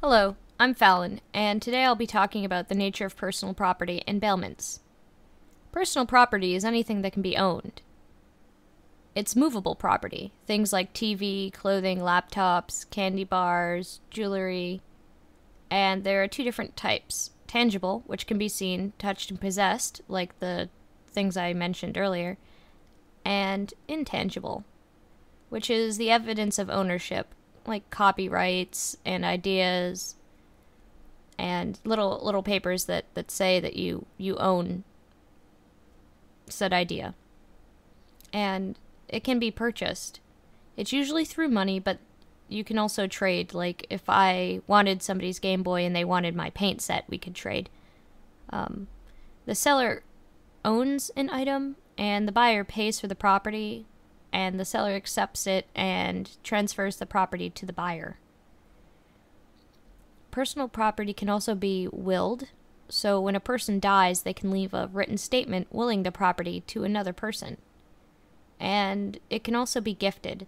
Hello, I'm Fallon, and today I'll be talking about the nature of personal property and bailments. Personal property is anything that can be owned. It's movable property, things like TV, clothing, laptops, candy bars, jewelry, and there are two different types. Tangible, which can be seen, touched, and possessed, like the things I mentioned earlier, and intangible, which is the evidence of ownership, like copyrights and ideas and little papers that say that you own said idea. And it can be purchased. It's usually through money, but you can also trade. Like if I wanted somebody's Game Boy and they wanted my paint set, we could trade. The seller owns an item and the buyer pays for the property, and the seller accepts it and transfers the property to the buyer. Personal property can also be willed, so when a person dies, they can leave a written statement willing the property to another person. And it can also be gifted.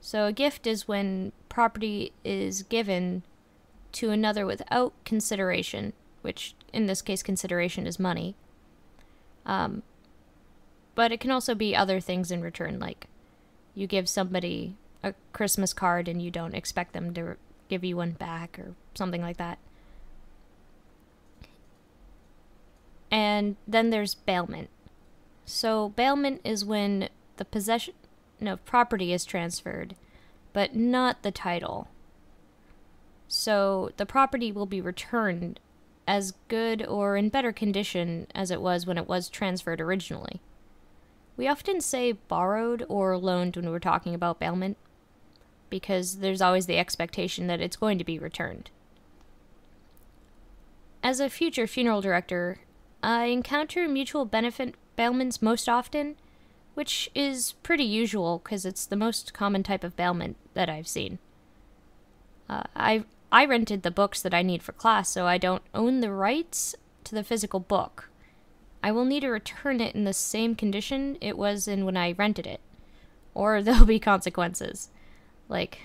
So a gift is when property is given to another without consideration, which in this case consideration is money. But it can also be other things in return, like you give somebody a Christmas card and you don't expect them to give you one back or something like that. And then there's bailment. So bailment is when the possession of property is transferred, but not the title. So the property will be returned as good or in better condition as it was when it was transferred originally. We often say borrowed or loaned when we're talking about bailment, because there's always the expectation that it's going to be returned. As a future funeral director, I encounter mutual benefit bailments most often, which is pretty usual because it's the most common type of bailment that I've seen. I rented the books that I need for class, so I don't own the rights to the physical book. I will need to return it in the same condition it was in when I rented it, or there'll be consequences. Like,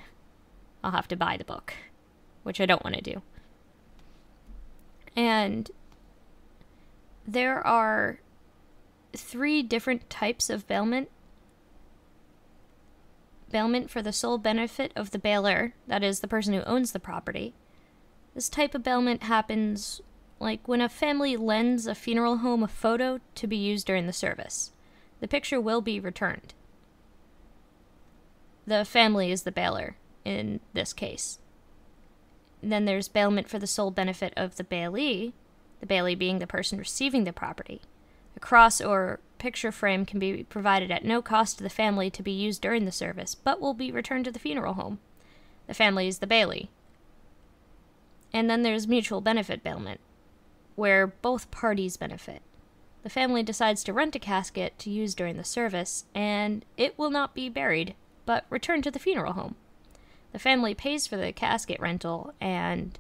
I'll have to buy the book, which I don't want to do. And there are 3 different types of bailment. Bailment for the sole benefit of the bailer, that is, the person who owns the property. This type of bailment happens like when a family lends a funeral home a photo to be used during the service. The picture will be returned. The family is the bailer in this case. Then there's bailment for the sole benefit of the bailee being the person receiving the property. A cross or picture frame can be provided at no cost to the family to be used during the service, but will be returned to the funeral home. The family is the bailee. And then there's mutual benefit bailment, where both parties benefit. The family decides to rent a casket to use during the service, and it will not be buried, but returned to the funeral home. The family pays for the casket rental, and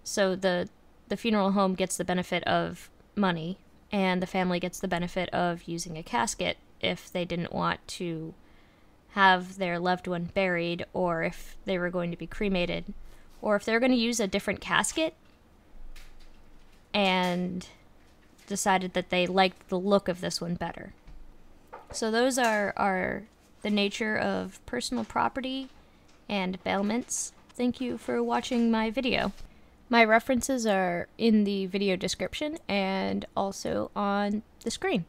so the funeral home gets the benefit of money, and the family gets the benefit of using a casket if they didn't want to have their loved one buried, or if they were going to be cremated, or if they're going to use a different casket and decided that they liked the look of this one better. So those are the nature of personal property and bailments. Thank you for watching my video. My references are in the video description and also on the screen.